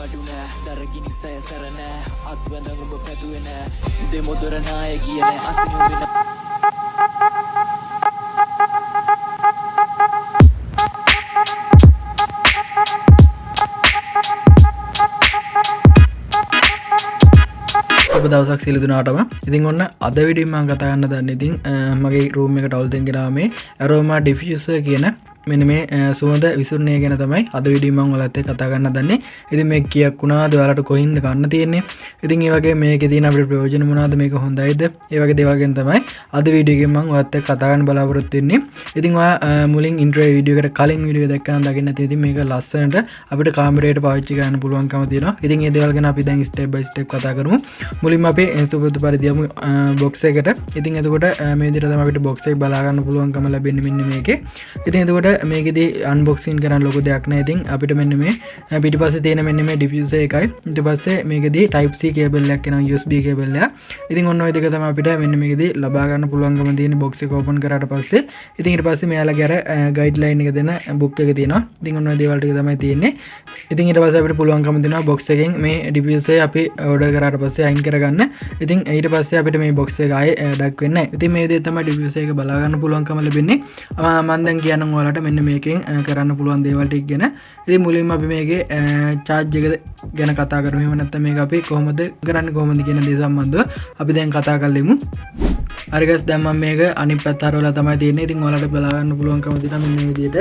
පාඩු නෑ දරගිනි සයසර නෑ අත්වැඳ ඔබ පැතුවේ නෑ දෙමොදොර නාය ගිය නෑ අසිනු වෙන ඔබ දවසක් සියලු දෙනාටම ඉතින් ඔන්න අද වීඩියෝ මම කතා කරන්න දන්නේ ඉතින් මගේ රූම් එකට අවුල් දෙන් ගෙනාව මේ ඇරෝමා ඩිෆියුසර් කියන මෙන්න මේ සුවඳ විසුරුණය ගැන තමයි අද වීඩියෝ මම ඔයාලත් එක්ක කතා කරන්න දන්නේ. ඉතින් මේක කීයක් වුණාද ඔයාලට කොහින්ද ගන්න තියෙන්නේ? ඉතින් ඒ වගේ මේකේ තියෙන අපේ ප්‍රයෝජන මොනවාද මේක හොඳයිද? ඒ වගේ දේවල් ගැන තමයි අද වීඩියෝ එකෙන් මම ඔයාලත් එක්ක කතා කරන්න බලාපොරොත්තු වෙන්නේ. ඉතින් ඔයා මුලින් ඉන්ට්‍රෝ වීඩියෝ එකට කලින් වීඩියෝ එක දැක්කම දකින්න නැති ඉතින් මේක ලස්සනට අපිට කාමරේට පාවිච්චි කරන්න පුළුවන්කම තියෙනවා. ඉතින් මේ දේවල් ගැන අපි දැන් ස්ටෙප් බයි ස්ටෙප් කතා කරමු. මුලින්ම අපි සුපුරුදු පරිදි යමු බොක්ස් එකට. ඉතින් එතකොට මේ විදිහට තමයි අපිට බොක්ස් එක බලා ගන්න පුළුවන්කම ලැබෙන්නේ මෙන්න මේකේ. ඉතින් එතකොට මේකෙදී අන්බොක්සින් කරන්න ලොකු දෙයක් නෑ. ඉතින් අපිට මෙන්න මේ පිටිපස්සේ තියෙන මෙන්න මේ ඩිෆියුසර් එකයි ඊට පස්සේ මේකෙදී type C කේබල් එකක් එනවා USB කේබල් එක. ඉතින් ඔන්න ඔය දෙක තමයි අපිට මෙන්න මේකෙදී ලබා ගන්න පුළුවන්කම තියෙන බොක්ස් එක ඕපන් කරාට පස්සේ ඉතින් ඊට පස්සේ මෙයාලගේ අර ගයිඩ්ලයින් එක දෙන බුක් එක තියෙනවා. ඉතින් ඔන්න ඔය දේවල් ටික තමයි තියෙන්නේ. ඉතින් ඊට පස්සේ අපිට පුළුවන්කම දෙනවා බොක්ස් එකෙන් මේ ඩිෆියුසර් අපි ඕඩර් කරාට පස්සේ අයින් කරගන්න. ඉතින් ඊට පස්සේ අපිට මේ බොක්ස් එක ආයේ ඩක් වෙන්නේ නැහැ. ඉතින් මේ විදිහට තමයි ඩිෆියුසර් එක බලා ගන්න පුළුවන්කම ලැබෙන්නේ. මම දැන් කියන්නම් ඔයාලට මෙන්න මේකෙන් කරන්න පුළුවන් දේවල් ටික ගැන. ඉතින් මුලින්ම අපි මේකේ charge එක ගැන කතා කරමු. එහෙම නැත්නම් මේක අපි කොහොමද කරන්නේ කොහොමද කියන දේ සම්බන්ධව අපි දැන් කතා කරලෙමු. හරි guys දැන් මම මේක අනිත් පැත්ත හරවලා තමයි තියෙන්නේ. ඉතින් ඔයාලට බලා ගන්න පුළුවන්කම තියෙනවා මෙන්න මේ විදිහට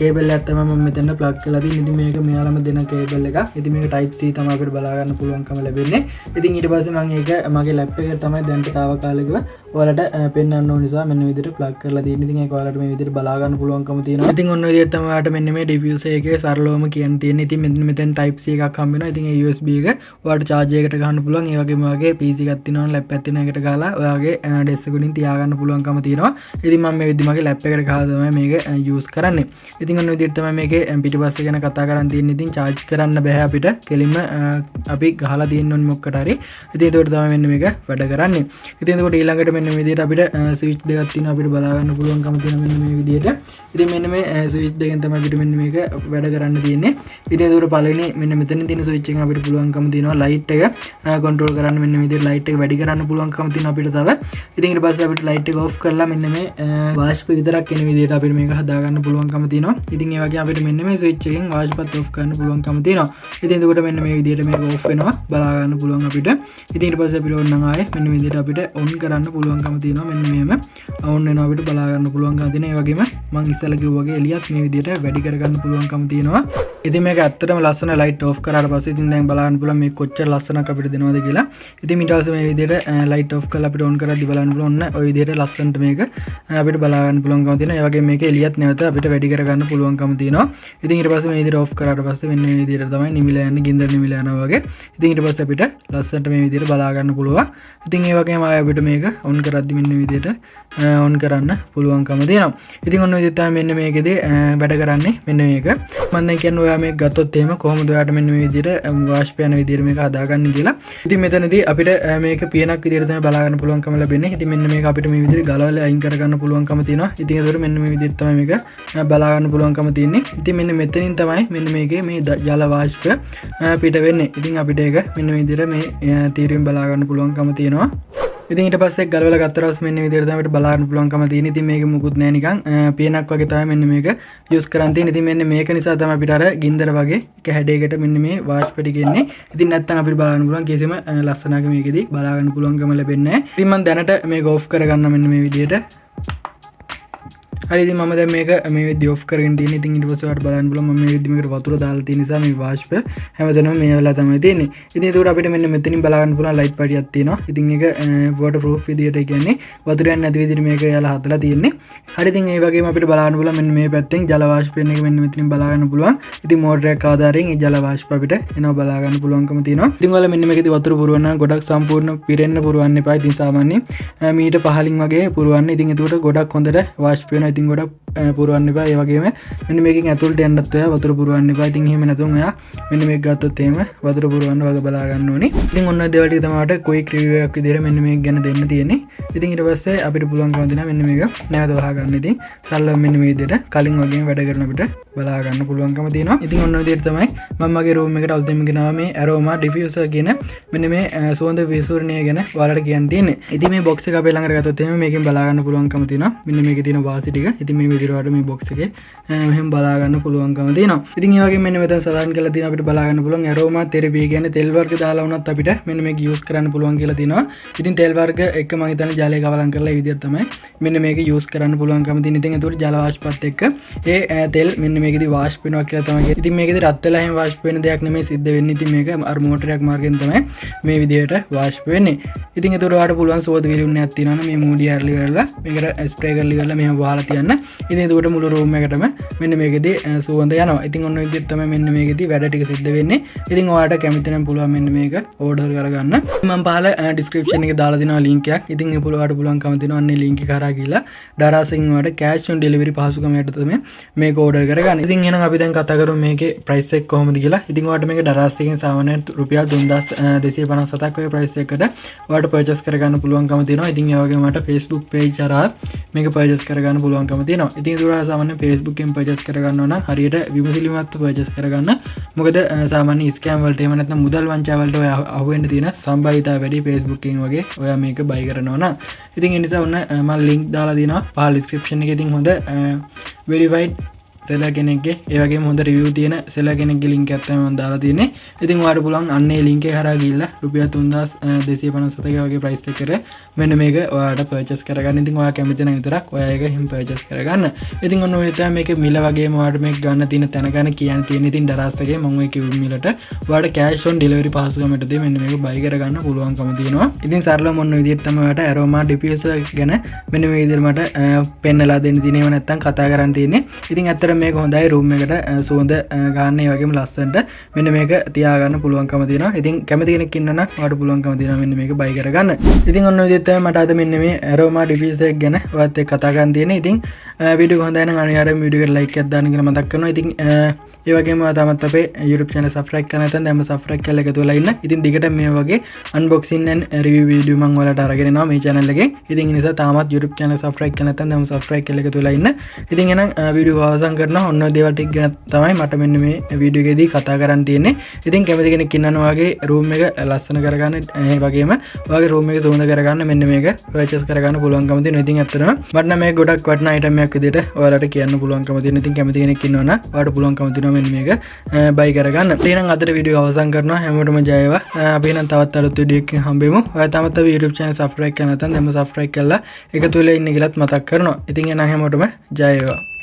කේබල් එකක් තමයි මම මෙතන ප්ලග් කරලා තියෙන්නේ. ඉතින් මේක මෙයාලම දෙන කේබල් එකක්. ඉතින් මේක type C තමයි අපිට බලා ගන්න පුළුවන්කම ලැබෙන්නේ. ඉතින් ඊට පස්සේ මම ඒක මගේ ලැප් එකට තමයි දැන්ට තාවකාලිකව ඔයාලට පෙන්වන්න ඕන නිසා මෙන්න විදිහට ප්ලග් කරලා තියෙන්නේ. ඉතින් ඒක ඔයාලට මේ විදිහට බලා ගන්න පුළුවන්කම තියෙනවා. ඉතින් ඔන්න ඔය විදිහට තමයි ඔයාලට මෙන්න මේ ඩිෆියුසර් එකේ සරලවම කියන්න තියෙන්නේ. ඉතින් මෙතෙන් type C එකක් හම්බ වෙනවා. ඉතින් ඒ USB එක ඔයාලට charge එකකට ගන්න පුළුවන්. ඒ වගේම ඔයාගේ PC එකක් තියෙනවා ලැප් එකක් තියෙනවා එකට ගහලා ඔයාගේ desk එකකින් තියාගන්න පුළුවන්කම තියෙනවා. ඉතින් මම මේ විදිහට මගේ ලැප් එකට ගහලා තමයි මේක use කරන්නේ. ඉතින් ඔන්න ඔය විදිහට තමයි මේකේ පිටිපස්ස ගැන කතා කරන් තියෙන්නේ. ඉතින් charge කරන්න බෑ අපිට. කෙලින්ම අපි ගහලා තියෙන්න ඕනේ මොකකට හරි. ඉතින් ඒකට තමයි මෙන්න මේක වැඩ කරන්නේ. ඉතින් එතකොට ඊළඟට මෙන්න මේ විදිහට අපිට ස්විච් දෙකක් තියෙනවා අපිට බලා ගන්න පුළුවන්කම තියෙන මෙන්න මේ විදිහට. ඉතින් මෙන්න මේ ස්විච් දෙකෙන් තමයි අපිට මෙන්න මේක වැඩ කරන්න තියෙන්නේ. ඉතින් ඒකට පළවෙනි මෙන්න මෙතන තියෙන ස්විච් එකෙන් අපිට පුළුවන්කම තියෙනවා ලයිට් එක කන්ට්‍රෝල් කරන්න මෙන්න මේ විදිහට ලයිට් එක වැඩි කරන්න පුළුවන්කම තියෙනවා අපිට තව. ඉතින් ඊට පස්සේ අපිට ලයිට් එක ඔෆ් කරලා මෙන්න මේ වාෂ්ප විතරක් එන විදිහට අපිට මේක හදා ගන්න පුළුවන්කම තියෙනවා. ඉතින් ඒ වගේ අපිට මෙන්න මේ ස්විච් එකෙන් වාෂ්පත් ඔෆ් කරන්න පුළුවන්කම තියෙනවා. ඉතින් එතකොට මෙන්න මේ විදිහට මේක ඔෆ් වෙනවා බලා ගන්න පුළුවන් අපිට. ඉතින් ඊට පස්සේ අපිට ඕනනම් ආයේ මෙන්න මේ විදිහට අපිට ඔන් කරන්න පුළුවන්කම තියෙනවා. මෙන්න මෙහෙම ඔන් වෙනවා අපිට බලා ගන්න පුළුවන්කම තියෙනවා. ඒ වගේම මම ඉස්සෙල්ලා කිව්වා වගේ එළියත් මේ විදිහට වැඩි කර ගන්න පුළුවන්කම තියෙනවා. ඉතින් මේක ඇත්තටම ලස්සන ලයිට් ඔෆ් කරාට පස්සේ ඉතින් දැන් බලන්න පුළුවන් මේක කොච්චර ලස්සනක් අපිට දෙනවද කියලා. ඉතින් ඊට පස්සේ මේ විදිහට ලයිට් ඔෆ් කරලා අපිට ඔන් කරද්දි බලන්න පුළුවන් ඔන්න ඔය විදිහට ලස්සනට මේක අපිට බලා ගන්න පුළුවන්කම තියෙනවා. ඒ වගේම මේක එළියත් නැවත අපිට වැඩි කර ගන්න පුළුවන්කම තියෙනවා. ඉතින් ඊට පස්සේ මේ විදිහට ඔෆ් කරාට පස්සේ මෙන්න මේ විදිහට තමයි නිමිලා යන්නේ ගින්දර නිමිලා යනවා වගේ. ඉතින් ඊට පස්සේ අපිට ලස්සනට මේ විදිහට බලා ගන්න පුළුවන්. ඉතින් ඒ වගේම ආයෙ අපිට මේක ඔන් කරද්දි මෙන්න මේ විදිහට ඔන් කරන්න පුළුවන්කම තියෙනවා. ඉතින් ඔන්න ඔය විදිහට තමයි මෙන්න මේකේදී වැඩ කරන්නේ මෙන්න මේක. මම දැන් කියන්නේ ඔයා මේක ගත්තොත් එහෙම කොහොමද ඔයාට මෙන්න මේ විදිහට වාෂ්ප යන විදිහට මේක හදාගන්නේ කියලා. ඉතින් මෙතනදී අපිට මේක පියනක් විදිහට තමයි බලා ගන්න පුළුවන්කම ලැබෙන්නේ. ඉතින් මෙන්න මේක අපිට මේ විදිහට ගලවලා අයින් කරගන්න පුළුවන්කම තියෙනවා. ඉතින් ඒතකොට මෙන්න මේ විදිහට තමයි මේක බලා ගන්න පුළුවන්කම තියෙන්නේ. ඉතින් මෙන්න මෙතනින් තමයි මෙන්න මේකේ මේ ජල වාෂ්ප පිට වෙන්නේ. ඉතින් අපිට ඒක මෙන්න මේ විදිහට මේ තීරුවෙන් බලා ගන්න පුළුවන්කම තියෙනවා. ඉතින් ඊට පස්සේ ගලවලා ගත්ත රස් මෙන්න විදිහට තමයි අපිට බලා ගන්න පුළුවන්කම තියෙන්නේ. ඉතින් මේක මුකුත් නෑ නිකන් පියනක් වගේ තමයි මෙන්න මේක යූස් කරන් තියෙන්නේ. ඉතින් මෙන්න මේක නිසා තමයි අපිට අර ගින්දර වගේ එක හැඩයකට මෙන්න මේ වාෂ්ප ටික එන්නේ. ඉතින් නැත්තම් අපිට බලන්න පුළුවන් කිසිම ලස්සනක මේකෙදී බලා ගන්න පුළුවන්කම ලැබෙන්නේ නෑ. ඉතින් මම දැනට මේක ඔෆ් කරගන්න මෙන්න මේ විදිහට. හරි ඉතින් මම දැන් මේක මේ විදිහ ඔෆ් කරගෙන තියෙන්නේ. ඉතින් ඊට පස්සේ ඔයාලට බලන්න පුළුවන් මම මේ විදිහ මේකට වතුර දාලා තියෙන නිසා මේ වාෂ්ප හැමදැනම මේ වෙලාව තමයි තියෙන්නේ. ඉතින් ඒකට අපිට මෙන්න මෙතනින් බලා ගන්න පුළුවන් ලයිට් පටියක් තියෙනවා. ඉතින් ඒක water proof විදිහට කියන්නේ වතුර යන්නේ නැති විදිහට මේක යාලා හදලා තියෙන්නේ. හරි ඉතින් ඒ වගේම අපිට බලා ගන්න පුළුවන් මෙන්න මේ පැත්තෙන් ජල වාෂ්ප වෙන එක මෙන්න මෙතනින් බලා ගන්න පුළුවන්. ඉතින් මෝටරයක් ආධාරයෙන් ඒ ජල වාෂ්ප අපිට එනවා බලා ගන්න පුළුවන්කම තියෙනවා. ඉතින් ඔයාලා මෙන්න මේකේදී වතුර පුරවන්න ගොඩක් සම්පූර්ණ පිරෙන්න පුරවන්න එපා. ඉතින් සාමාන්‍යයෙන් මීට 15න් වගේ පුරවන්න. ඉතින් ඒකට ගොඩක් හොඳට වාෂ්ප වෙනවා. ඉතින් ගොඩක් පුරවන්න එපා. ඒ වගේම මෙන්න මේකෙන් ඇතුළට යන්නත් ඔයා වතුර පුරවන්න එපා. ඉතින් එහෙම නැතුව ඔයා මෙන්න මේක ගත්තොත් එහෙම වතුර පුරවන්න වග බලා ගන්න ඕනේ. ඉතින් ඔන්න ඔය දේවල් ටික තමයි මට ක්වික් රිවිව් එකක් විදිහට මෙන්න මේක ගැන දෙන්න තියෙන්නේ. ඉතින් ඊට පස්සේ අපිට පුළුවන්කම දෙනවා මෙන්න මේක නැවත වහ ගන්න. ඉතින් සල්ලම මෙන්න මේ විදිහට කලින් වගේම වැඩ කරන අපිට බලා ගන්න පුළුවන්කම තියෙනවා. ඉතින් ඔන්න ඔය විදිහට තමයි මම මගේ රූම් එකට අලුතෙන්ම ගෙනාවා මේ aroma diffuser කියන මෙන්න මේ සුවඳ විසුරණය ගැන ඔයාලට කියන්න තියෙන්නේ. ඉතින් මේ box එක අපේ ළඟට ගත්තොත් එහෙම මේකෙන් බලා ගන්න පුළුවන්කම තියෙනවා. මෙන්න මේකේ තියෙන වාසි ටික. ඉතින් මේ විදිහට මේ box එකේ මෙහෙම බලා ගන්න පුළුවන්කම තියෙනවා. ඉතින් ඒ වගේම මෙන්න මෙතන සදාන් කරලා තියෙන අපිට බලා ගන්න පුළුවන් aroma therapy කියන්නේ තෙල් වර්ග දාලා වුණත් අපිට මෙන්න මේක use කරන්න පුළුවන් කියලා තියෙනවා. ඉතින් තෙල් වර්ග එක මම හිතන්නේ ජලය කවලම් කරලා මේ විදිහට තමයි මෙන්න මේක use කරන්න පුළුවන්කම තියෙන. ඉතින් ඒතකොට ජල වාෂ්පත් එක්ක ඒ තෙල් මෙන්න මේකෙදි වාෂ්ප වෙනවා කියලා තමයි. ඉතින් මේකෙදි රත් වෙලා එහෙම වාෂ්ප වෙන දෙයක් නෙමෙයි සිද්ධ වෙන්නේ. ඉතින් මේක අර මෝටරයක් මාර්ගෙන් තමයි මේ විදිහට වාෂ්ප වෙන්නේ. ඉතින් ඒතකොට ඔයාලට පුළුවන් සෝද විලිුණයක් තියෙනවා මේ මූඩි ඇර්ලි වෙලා මේකට ස්ප්‍රේ කරලා ඉවරලා මෙහෙම වහලා තියන්න. ඉතින් ඒතකොට මුළු රූම් එකටම මෙන්න මේකෙදි සුවඳ යනවා. ඉතින් ඔන්න ඔය විදිහට තමයි මෙන්න මේකෙදි වැඩ ටික සිද්ධ වෙන්නේ. ඉතින් ඔයාලට කැමති නම් පුළුවන් මෙන්න මේක ඕඩර් කරගන්න. මම පහල ඩිස්ක්‍රිප්ෂන් එකේ දාලා දෙනවා ලින්ක් එකක්. ඉතින් ඒ ඔයාලට පුළුවන්කම දෙනවා අන්නේ ලින්ක් එක කරා ගිහලා ඩරාසින් ඔයාලට කෑෂ් ඔන් ඩෙලිවරි පහසුකම යට තමයි මේක ඕඩර් කරගන්න. ඉතින් එහෙනම් අපි දැන් කතා කරමු මේකේ ප්‍රයිස් එක කොහොමද කියලා. ඉතින් ඔයාලට මේක ඩරාසින් සාමාන්‍යයෙන් රුපියල් 3257ක් ඔය ප්‍රයිස් එකකට ඔයාලට පර්චේස් කරගන්න පුළුවන්කම තියෙනවා. ඉතින් ඒ වගේම මට Facebook page හරහා මේක පර්චේස් කරගන්න පුළුවන්කම තියෙනවා. ඉතින් ඒක උඩ සාමාන්‍යයෙන් Facebook එකෙන් පර්චේස් කරගන්න ඕන හරියට විමසිලිමත්ව පර්චේස් කරගන්න. මොකද සාමාන්‍ය ස්කෑම් වලට එහෙම නැත්නම් මුදල් වංචා වලට ඔය අහුවෙන්න තියෙන සම්භාවිතාව වැඩි Facebook එකෙන් වගේ ඔයා මේක buy කරනවා නම්. ඉතින් ඒ නිසා ඔන්න මම link දාලා දෙනවා පහළ description එකේ. ඉතින් හොඳ verified සෙලර් කෙනෙක්ගේ ඒ වගේම හොඳ රිවිව් තියෙන සෙලර් කෙනෙක්ගේ link එකක් තමයි මම දාලා තියෙන්නේ. ඉතින් ඔයාලට පුළුවන් අන්නේ link එක හරහා ගිහිල්ලා රුපියල් 3257ක වගේ price එකකට මෙන්න මේක ඔයාලට purchase කරගන්න. ඉතින් ඔයා කැමති නම් විතරක් ඔයා ඒක හිම් purchase කරගන්න. ඉතින් ඔන්න ඔය තමයි මේක මිල වගේම ඔයාලට මේක ගන්න තියෙන තැන ගැන කියන්න තියෙන්නේ. ඉතින් දරාස් එකේ මම ඔය කිව්ව මිලට ඔයාලට cash on delivery පහසුකමටදී මෙන්න මේක buy කරගන්න පුළුවන්කම තියෙනවා. ඉතින් සරලව මොන විදිහට තමයි ඔයාලට aroma diffuser ගැන මෙන්න මේ විදිහට මට පෙන්නලා දෙන්න තියෙන්නේ. ඒව නැත්තම් කතා කරන්න තියෙන්නේ. ඉතින් ඇත්තට මේක හොඳයි රූම් එකට සුවඳ ගන්න ඒ වගේම ලස්සනට මෙන්න මේක තියාගන්න පුළුවන්කම තියෙනවා. ඉතින් කැමති කෙනෙක් ඉන්නවා නම් ඔයාලට පුළුවන්කම තියෙනවා මෙන්න මේක buy කරගන්න. ඉතින් ඔන්න ඔය විදිහට තමයි මට අද මෙන්න මේ aroma diffuser එක ගැන ඔයත් එක්ක කතා කරන්න තියෙන්නේ. ඉතින් වීඩියෝ එක හොඳයි නම් අනිවාර්යයෙන්ම වීඩියෝ එකට like එකක් දාන්න කියලා මතක් කරනවා. ඉතින් ඒ වගේම තාමත් අපේ YouTube channel subscribe කරලා නැත්නම් දැන්ම subscribe කරලා එකතු වෙලා ඉන්න. ඉතින් දිගට මේ වගේ unboxing and review video මම ඔයාලට අරගෙන එනවා මේ channel එකේ. ඉතින් ඒ නිසා තාමත් YouTube channel subscribe කරලා නැත්නම් දැන්ම subscribe කරලා එකතු වෙලා ඉන්න. ඉතින් එහෙනම් වීඩියෝ අවසන් කරනවා. ඔන්න ඔය දේවල් ටික ගැන තමයි මට මෙන්න මේ වීඩියෝ එකේදී කතා කරන්න තියෙන්නේ. ඉතින් කැමති කෙනෙක් ඉන්නවා වගේ room එක ලස්සන කරගන්න ඒ වගේම ඔයාගේ room එක සුවඳ කරගන්න මෙන්න මේක purchase කරගන්න පුළුවන්කම තියෙනවා. ඉතින් ඇත්තටම මට නම් මේක ගොඩක් වටිනා item එකක් විදිහට ඔයාලට කියන්න පුළුවන්කම තියෙනවා. ඉතින් කැමති කෙනෙක් ඉන්නවා නම් ඔයාලට පුළුවන්කම තියෙනවා මෙන්න මේක buy කරගන්න. එහෙනම් අදට වීඩියෝ අවසන් කරනවා. හැමෝටම ජය වේවා. අපි නම් තවත් අලුත් වීඩියෝ එකකින් හම්බෙමු. ඔයා තාමත් අපේ YouTube channel subscribe කරලා නැත්නම් දැන්ම subscribe කරලා එකතු වෙලා ඉන්න කියලාත් මතක් කරනවා. ඉතින් එහෙනම් හැමෝටම ජය වේවා.